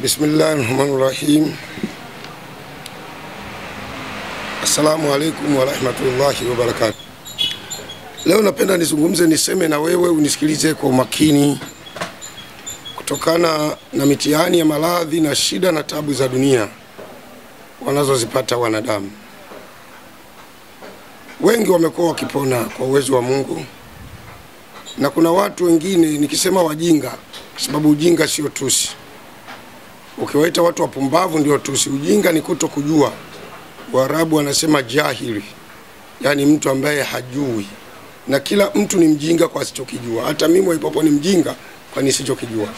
Bismillahirrahmanirrahim. Assalamu alaikum wa rahmatullahi wa barakatuh. Leo napenda nizungumze, niseme na wewe unisikilize kwa umakini, kutokana na mitihani ya maradhi na shida na tabu za dunia wanazozipata wanadamu. Wengi wamekuwa wakipona kwa uwezo wa Mungu, na kuna watu wengine, nikisema wajinga, sababu ujinga sio tusi. Ukiwaita watu wapumbavu ndio tusi. Ujinga ni kutokujua. Waarabu wanasema jahili, yani mtu ambaye hajui. Na kila mtu ni mjinga kwa asichokijua. Hata mimi Mwaipopo ni mjinga kwa nisichokijua.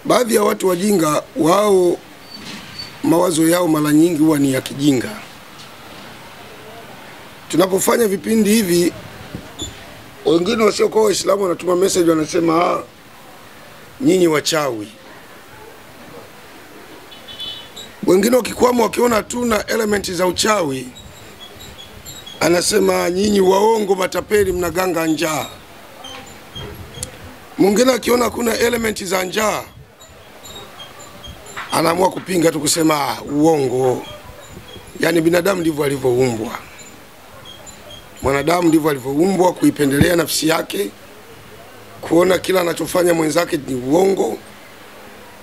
Baadhi ya watu wajinga, wao mawazo yao mara nyingi huwa ni ya kijinga. Tunapofanya vipindi hivi, wengine wasiokuwa Waislamu wanatuma message, wanasema nyinyi wachawi. Wengine wakikwama, wakiona tuna elementi za uchawi, anasema nyinyi waongo, matapeli, mnaganga njaa. Mwingine akiona kuna elementi za njaa, anaamua kupinga tu, kusema uongo. Yani binadamu ndivyo alivyoumbwa. Mwanadamu ndivyo alivyoumbwa, kuipendelea nafsi yake, kuona kila anachofanya mwenzake ni uongo.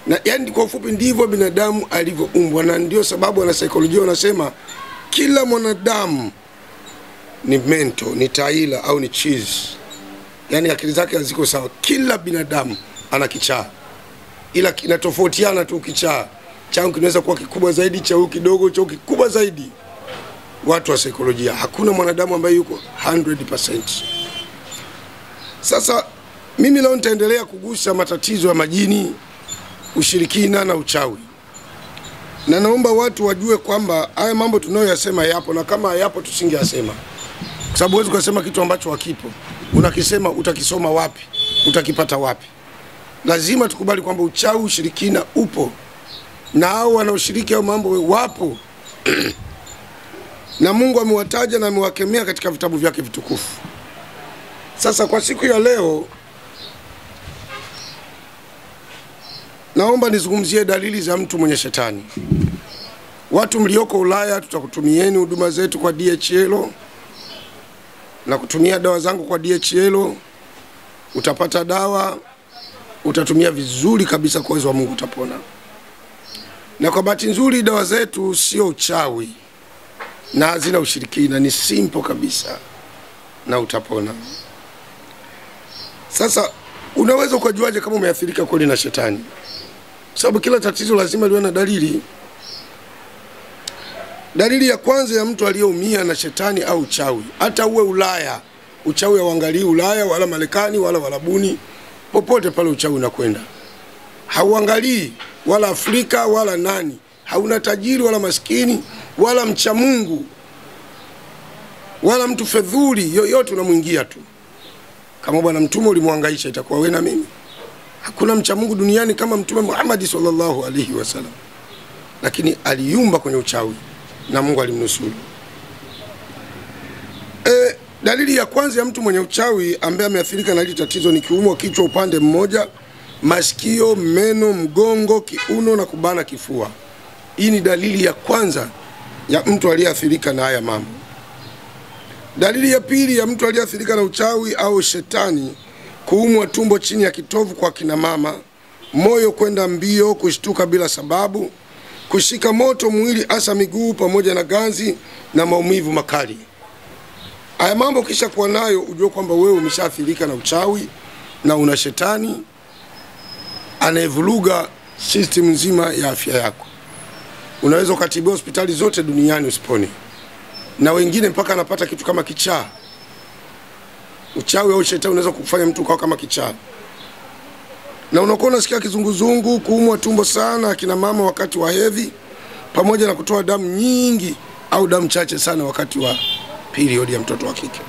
Na yani kwa ufupi ndivyo binadamu alivyoumbwa, na ndio sababu wana saikolojia wanasema kila mwanadamu ni mento, ni taila au ni cheese. Yani akili zake haziko sawa. Kila binadamu ana kichaa, ila kinatofautiana tu kichaa. Changu kinaweza kuwa kikubwa zaidi, cha huyu kidogo, cha huyu kikubwa zaidi. Watu wa saikolojia, hakuna mwanadamu ambaye yuko 100%. Sasa mimi leo nitaendelea kugusa matatizo ya majini, ushirikina na uchawi. Na naomba watu wajue kwamba haya mambo tunayoyasema yapo, na kama yapo tusingeyasema. Kwa sababu huwezi kusema kitu ambacho hakipo. Unakisema, utakisoma wapi? Utakipata wapi? Lazima tukubali kwamba uchawi, ushirikina upo. Na hao wanaoshiriki hao mambo wapo. Na Mungu amewataja na amewakemea katika vitabu vyake vitukufu. Sasa kwa siku ya leo, naomba nizungumzie dalili za mtu mwenye shetani. Watu mlioko Ulaya, tutakutumieni huduma zetu kwa DHL, na kutumia dawa zangu kwa DHL. Utapata dawa, utatumia vizuri kabisa, kwa uwezo wa Mungu utapona. Na kwa bahati nzuri dawa zetu sio uchawi na hazina ushirikina, ni simple kabisa na utapona. Sasa unaweza kujuaje kama umeathirika kweli na shetani? Sababu kila tatizo lazima liwe na dalili. Dalili ya kwanza ya mtu aliyeumia na shetani au uchawi, hata uwe Ulaya, uchawi hauangalii Ulaya wala Marekani wala Warabuni, popote pale uchawi unakwenda. Hauangalii wala Afrika wala nani, hauna tajiri wala maskini wala mcha Mungu wala mtu fedhuli, yoyote unamuingia tu. Kama Bwana Mtume ulimwangaisha, itakuwa wewe na mimi. Hakuna mcha Mungu duniani kama Mtume Muhammad sallallahu alaihi wasallam, lakini aliyumba kwenye uchawi na Mungu alimnusuru. Dalili ya kwanza ya mtu mwenye uchawi ambaye ameathirika na hili tatizo ni kiumwa kichwa upande mmoja, masikio, meno, mgongo, kiuno na kubana kifua. Hii ni dalili ya kwanza ya mtu aliyeathirika na haya mambo. Dalili ya pili ya mtu aliyeathirika na uchawi au shetani, kuumwa tumbo chini ya kitovu kwa kina mama, moyo kwenda mbio, kushtuka bila sababu, kushika moto mwili hasa miguu pamoja na ganzi na maumivu makali. Haya mambo kisha kuwa nayo, ujue kwamba wewe umeshaathirika na uchawi na una shetani anayevuruga system nzima ya afya yako. Unaweza ukatibiwa hospitali zote duniani usipone, na wengine mpaka anapata kitu kama kichaa. Uchawi au shetani unaweza kufanya mtu kwa kama kichaa. Na unakuwa unasikia kizunguzungu, kuumwa tumbo sana akina mama wakati wa hedhi, pamoja na kutoa damu nyingi au damu chache sana wakati wa period ya mtoto wa kike.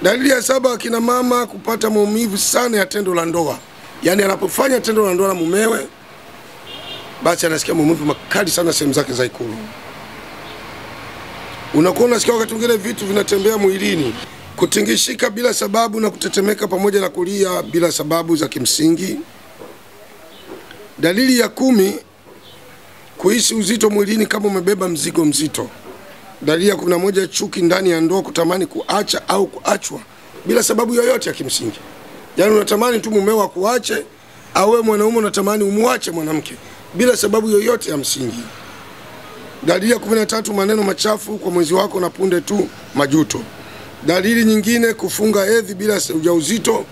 Dalili ya saba, akina mama kupata maumivu sana ya tendo la ndoa. Yani anapofanya tendo la ndoa na mumewe, basi anasikia maumivu makali sana sehemu zake za ikulu. Unakuwa unasikia wakati mwingine vitu vinatembea mwilini, kutingishika bila sababu na kutetemeka pamoja na kulia bila sababu za kimsingi. Dalili ya 10, kuhisi uzito mwilini kama umebeba mzigo mzito. Dalili ya 11, chuki ndani ya ndoa, kutamani kuacha au kuachwa bila sababu yoyote ya kimsingi. Yaani unatamani tu mumeo akuache, au wewe mwanaume unatamani umuache mwanamke bila sababu yoyote ya msingi. Dalili ya 13, maneno machafu kwa mwenzi wako na punde tu majuto. Dalili nyingine, kufunga hedhi bila ujauzito,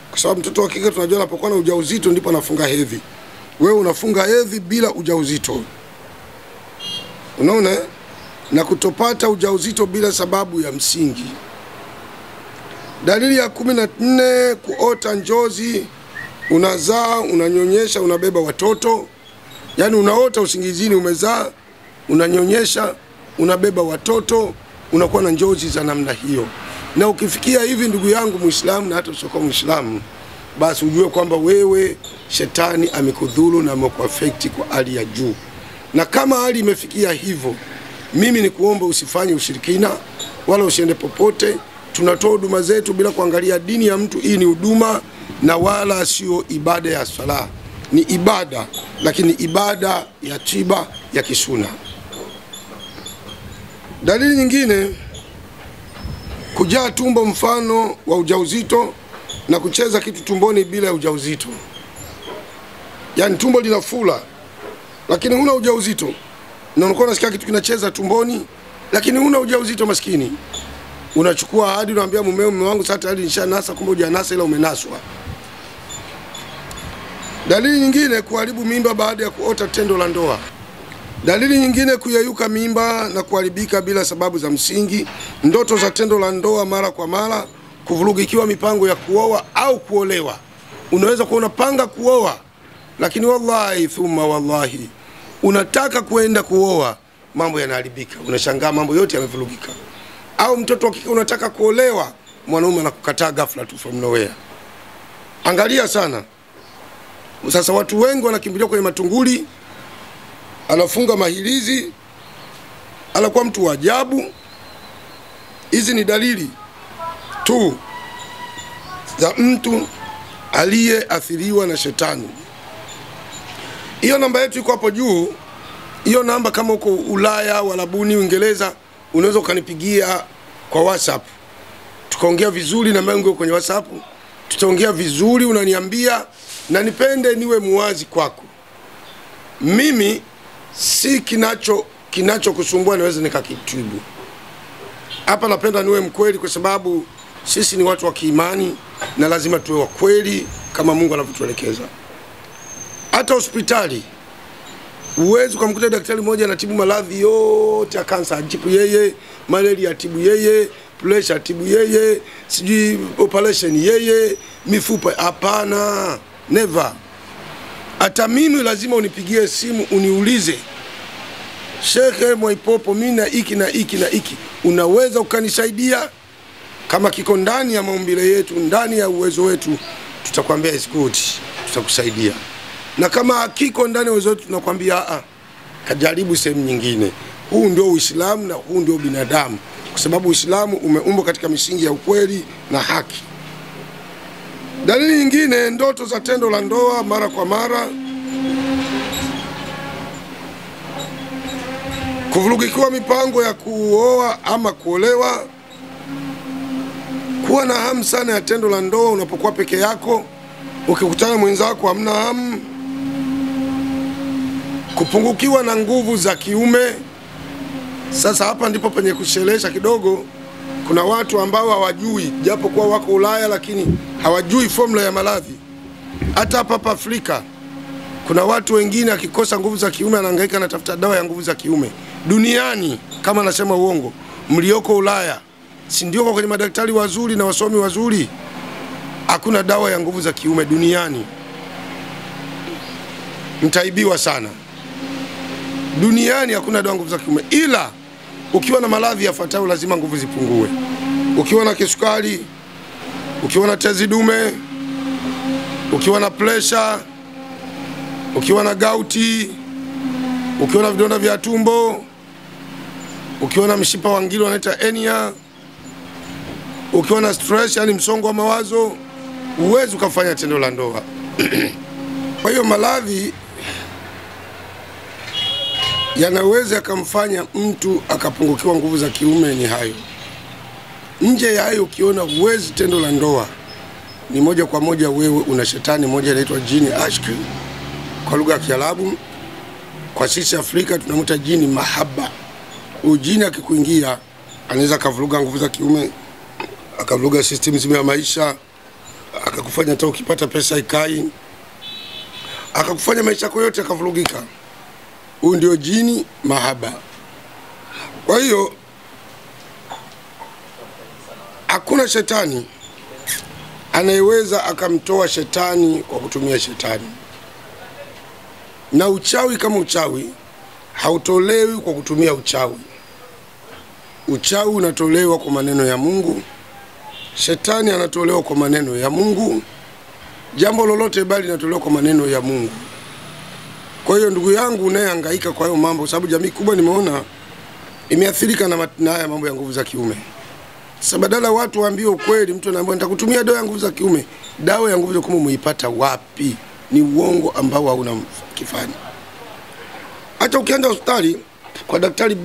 kwa sababu mtoto wa kike tunajua anapokuwa na ujauzito ndipo anafunga hedhi. Wewe unafunga hedhi bila ujauzito. Unaona? Na kutopata ujauzito bila sababu ya msingi. Dalili ya 14, kuota njozi, unazaa, unanyonyesha, unabeba watoto. Yaani unaota usingizini umezaa, unanyonyesha, unabeba watoto, unakuwa na njozi za namna hiyo. Na ukifikia hivi, ndugu yangu Muislamu na hata usiokuwa Muislamu, basi ujue kwamba wewe shetani amekudhuru na amekuaffect kwa hali ya juu. Na kama hali imefikia hivyo, mimi ni kuomba usifanye ushirikina wala usiende popote. Tunatoa huduma zetu bila kuangalia dini ya mtu. Hii ni huduma na wala sio ibada ya sala. Ni ibada, lakini ibada ya tiba ya kisuna. Dalili nyingine, kujaa tumbo mfano wa ujauzito na kucheza kitu tumboni bila ya ujauzito. Yaani tumbo linafula lakini huna ujauzito. Na unakuwa unasikia kitu kinacheza tumboni lakini huna ujauzito maskini. Unachukua ahadi, unaambia mumeo, mume wangu sasa tayari nishanasa, kumbe hujanasa ila umenaswa. Dalili nyingine, kuharibu mimba baada ya kuota tendo la ndoa. Dalili nyingine, kuyeyuka mimba na kuharibika bila sababu za msingi. Ndoto za tendo la ndoa mara kwa mara. Kuvurugikiwa mipango ya kuoa au kuolewa. Unaweza kuwa unapanga kuoa, lakini wallahi thumma wallahi unataka kuenda kuoa, mambo yanaharibika. Unashangaa mambo yote yamevurugika. Au mtoto wa kike unataka kuolewa, mwanaume anakukataa ghafla tu from nowhere. Angalia sana. Sasa watu wengi wanakimbilia kwenye matunguli, anafunga mahirizi, anakuwa mtu wa ajabu. Hizi ni dalili tu za mtu aliyeathiriwa na shetani. Hiyo namba yetu iko hapo juu. Hiyo namba kama uko Ulaya, Warabuni, Uingereza, unaweza ukanipigia kwa WhatsApp. Tukaongea vizuri, na mangu kwenye WhatsApp. Tutaongea vizuri, unaniambia, na nipende niwe muwazi kwako. Mimi si kinacho kusumbua naweza nikakitibu. Hapa napenda niwe mkweli, kwa sababu sisi ni watu wa kiimani na lazima tuwe wa kweli kama Mungu anavyotuelekeza. Hata hospitali uwezo kumkuta daktari mmoja anatibu maradhi yote ya kansa, atibu yeye, malaria atibu yeye, pressure atibu yeye, sijui operation yeye, mifupa. Hapana, never. Hata mimi lazima unipigie simu uniulize, Sheikh Mwaipopo, mimi na iki na iki na iki, unaweza ukanisaidia? Kama kiko ndani ya maumbile yetu, ndani ya uwezo wetu, tutakwambia is good, tutakusaidia. Na kama hakiko ndani ya uwezo wetu, tunakwambia kajaribu sehemu nyingine. Huu ndio Uislamu na huu ndio binadamu, kwa sababu Uislamu umeumbwa katika misingi ya ukweli na haki. Dalili nyingine, ndoto za tendo la ndoa mara kwa mara. Kuvurugikiwa mipango ya kuoa ama kuolewa. Kuwa na hamu sana ya tendo la ndoa unapokuwa peke yako, ukikutana mwenzako hamna hamu. Kupungukiwa na nguvu za kiume. Sasa hapa ndipo penye kushelesha kidogo. Kuna watu ambao hawajui, japo kuwa wako Ulaya, lakini hawajui formula ya maradhi. Hata hapa Afrika kuna watu wengine akikosa nguvu za kiume anahangaika anatafuta dawa ya nguvu za kiume. Duniani, kama nasema uongo, mlioko Ulaya, si ndio kwenye madaktari wazuri na wasomi wazuri? Hakuna dawa ya nguvu za kiume duniani. Mtaibiwa sana. Duniani hakuna dawa ya nguvu za kiume, ila ukiwa na maradhi yafuatayo lazima nguvu zipungue. Ukiwa na kisukari, ukiwa na tezi dume, ukiwa na pressure, ukiwa na gauti, ukiwa na vidonda vya tumbo, ukiwa na mshipa wa ngiri wanaita hernia, ukiwa na stress, yani msongo wa mawazo, uwezi ukafanya tendo la ndoa. Kwa hiyo maradhi yanaweza yakamfanya mtu akapungukiwa nguvu za kiume ni hayo. Nje ya hayo, ukiona huwezi tendo la ndoa, ni moja kwa moja wewe una shetani moja inaitwa jini ashki kwa lugha ya Kiarabu. Kwa sisi Afrika tunamuita jini mahaba. Ujini akikuingia anaweza kavuruga nguvu za kiume, akavuruga system zima ya maisha, akakufanya hata ukipata pesa ikai, akakufanya maisha yako yote akavurugika. Huyu ndio jini mahaba. Kwa hiyo hakuna shetani anayeweza akamtoa shetani kwa kutumia shetani. Na uchawi kama uchawi hautolewi kwa kutumia uchawi. Uchawi unatolewa kwa maneno ya Mungu. Shetani anatolewa kwa maneno ya Mungu. Jambo lolote bali linatolewa kwa maneno ya Mungu. Kwa hiyo ndugu yangu unayehangaika kwa hayo mambo, sababu jamii kubwa nimeona imeathirika na haya mambo ya nguvu za kiume. Sasa badala watu waambie ukweli, mtu anaambia nitakutumia dawa ya nguvu za kiume. Dawa ya nguvu za kiume muipata wapi? Ni uongo ambao hauna kifani. Hata ukienda hospitali kwa daktari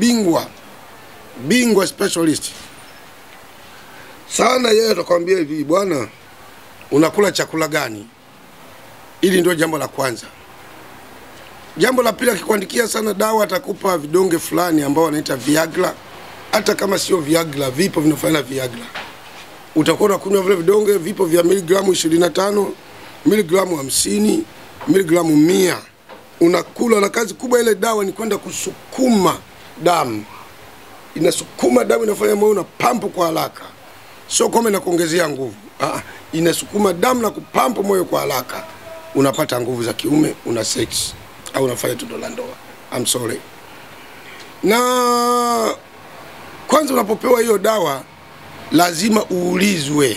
bingwa specialist sana, yeye atakwambia hivi, bwana unakula chakula gani? Ili ndio jambo la kwanza. Jambo la pili, akikuandikia sana dawa atakupa vidonge fulani ambao wanaita Viagra. Hata kama sio Viagra, vipo vinafanya Viagra. Utakuwa unakunywa vile vidonge, vipo vya miligramu 25, miligramu 50, miligramu 100. Unakula, na kazi kubwa ile dawa ni kwenda kusukuma damu. Inasukuma damu, inafanya moyo unapampa kwa haraka. Sio kama inakuongezea nguvu. Inasukuma damu na kupampa moyo kwa haraka. Unapata nguvu za kiume, una sex au unafanya tendo la ndoa. I'm sorry. Na kwanza unapopewa hiyo dawa lazima uulizwe,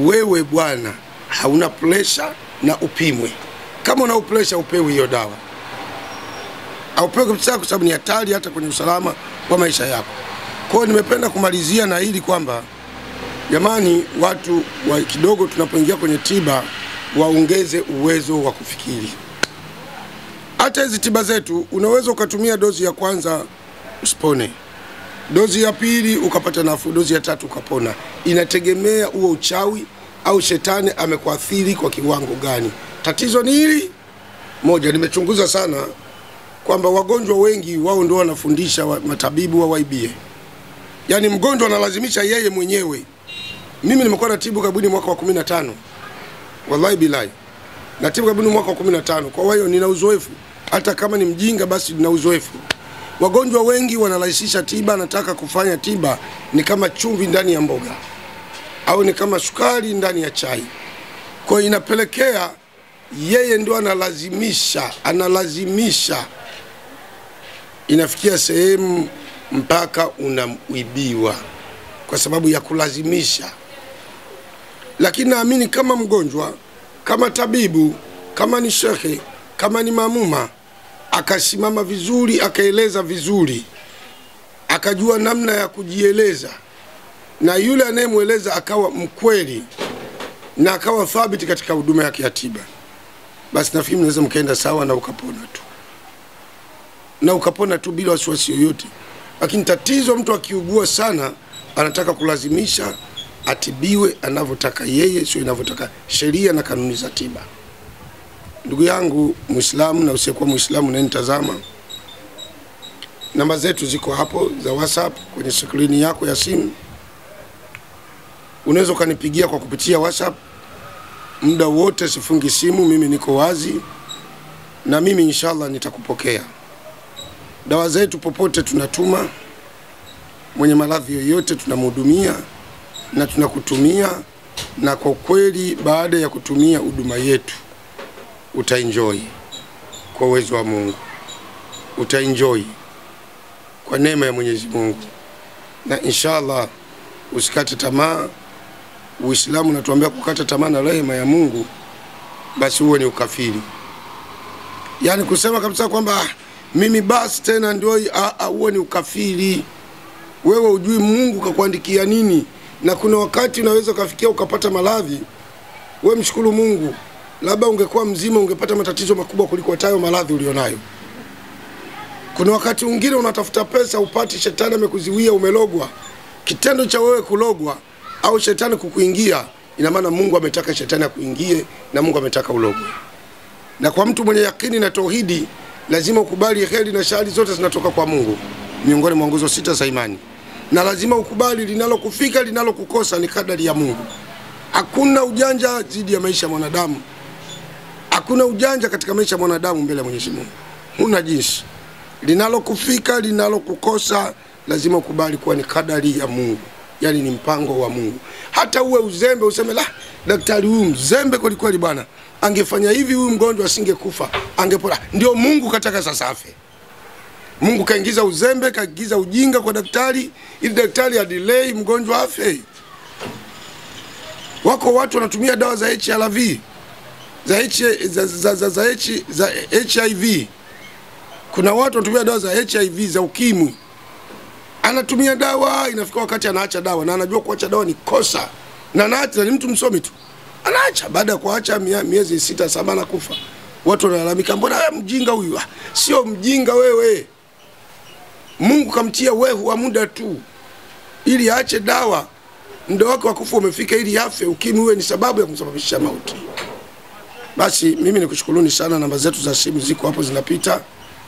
wewe bwana hauna pressure, na upimwe. Kama una pressure upewe hiyo dawa. Au upewe kabisa, kwa sababu ni hatari hata kwenye usalama wa maisha yako. Kwa hiyo nimependa kumalizia na hili kwamba jamani, watu wa kidogo tunapoingia kwenye tiba waongeze uwezo wa kufikiri. Hata hizi tiba zetu unaweza ukatumia dozi ya kwanza usipone, dozi ya pili ukapata nafuu, dozi ya tatu ukapona. Inategemea uwe uchawi au shetani amekuathiri kwa kiwango gani. Tatizo ni hili moja, nimechunguza sana kwamba wagonjwa wengi wao ndio wanafundisha matabibu wa waibie. Yaani mgonjwa analazimisha yeye mwenyewe. Mimi nimekuwa natibu kabuni mwaka wa 15. Wallahi bilahi. Natibu kabuni mwaka wa 15. Kwa hiyo nina uzoefu. Hata kama ni mjinga basi nina uzoefu. Wagonjwa wengi wanarahisisha tiba, nataka kufanya tiba ni kama chumvi ndani ya mboga au ni kama sukari ndani ya chai. Kwa hiyo inapelekea yeye ndio analazimisha. Inafikia sehemu mpaka unamwibiwa kwa sababu ya kulazimisha. Lakini naamini kama mgonjwa, kama tabibu, kama ni shekhe, kama ni mamuma, akasimama vizuri, akaeleza vizuri, akajua namna ya kujieleza, na yule anayemweleza akawa mkweli na akawa thabiti katika huduma yake ya tiba, basi nafikiri mnaweza mkaenda sawa na ukapona tu bila wasiwasi yoyote. Lakini tatizo, mtu akiugua sana anataka kulazimisha atibiwe anavyotaka yeye, sio inavyotaka sheria na kanuni za tiba. Ndugu yangu Muislamu na usiyekuwa Muislamu unanitazama, namba zetu ziko hapo za WhatsApp kwenye skrini yako ya simu. Unaweza kanipigia kwa kupitia WhatsApp muda wote, sifungi simu, mimi niko wazi na mimi inshallah nitakupokea. Dawa zetu popote tunatuma, mwenye maradhi yoyote tunamhudumia na tunakutumia, na kwa kweli baada ya kutumia huduma yetu utaenjoy kwa uwezo wa Mungu. Utaenjoy kwa neema ya Mwenyezi Mungu. Na inshallah usikate tamaa. Uislamu unatuambia kukata tamaa na rehema ya Mungu basi huo ni ukafiri. Yaani kusema kabisa kwamba mimi basi tena ndio, huo ni ukafiri. Wewe hujui Mungu kakuandikia nini, na kuna wakati unaweza kufikia ukapata maradhi. Wewe mshukuru Mungu. labda ungekuwa mzima ungepata matatizo makubwa kuliko hatayo maradhi ulionayo. Kuna wakati mwingine unatafuta pesa upati, shetani amekuziwia, umelogwa. Kitendo cha wewe kulogwa au shetani kukuingia, ina maana Mungu ametaka shetani akuingie na Mungu ametaka ulogwe. Na kwa mtu mwenye yakini na tauhidi, lazima ukubali heri na shari zote zinatoka kwa Mungu, miongoni mwa nguzo 6 za imani. Na lazima ukubali linalokufika linalokukosa ni kadari ya Mungu. Hakuna ujanja zidi ya maisha ya mwanadamu. Hakuna ujanja katika maisha ya mwanadamu mbele ya Mwenyezi Mungu. Huna jinsi. Linalokufika linalokukosa lazima ukubali kuwa ni kadari ya Mungu. Yani ni mpango wa Mungu. Hata uwe uzembe useme la, daktari huyu mzembe kweli kweli bwana. Angefanya hivi huyu mgonjwa asingekufa. Angepona. Ndio Mungu kataka sasa afe. Mungu kaingiza uzembe, kaingiza ujinga kwa daktari ili daktari adelay mgonjwa afe. Wako watu wanatumia dawa za HRV, za HIV. Kuna watu wanatumia dawa za HIV za ukimwi. Anatumia dawa, inafika wakati anaacha dawa na anajua kuacha dawa ni kosa. Na anaacha, ni mtu msomi tu. Anaacha baada ya kuacha miezi 6-7 na kufa. Watu wanalalamika, mbona mjinga huyu? Sio mjinga wewe. Mungu kamtia wehu wa muda tu ili aache dawa. Muda wake wa kufa umefika ili afe. Ukimwi uwe ni sababu ya kumsababisha mauti. Basi mimi nikushukuruni sana. Namba zetu za simu ziko hapo zinapita.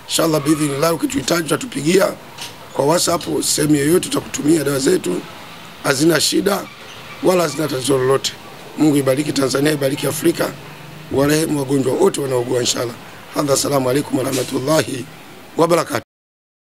Inshallah biidhnillah, ukituhitaji utatupigia kwa WhatsApp, sehemu yoyote tutakutumia dawa zetu. Hazina shida wala hazina tatizo lolote. Mungu ibariki Tanzania, ibariki Afrika, warehemu wagonjwa wote wanaougua inshallah. Assalamu alaykum wa rahmatullahi wa barakatuh.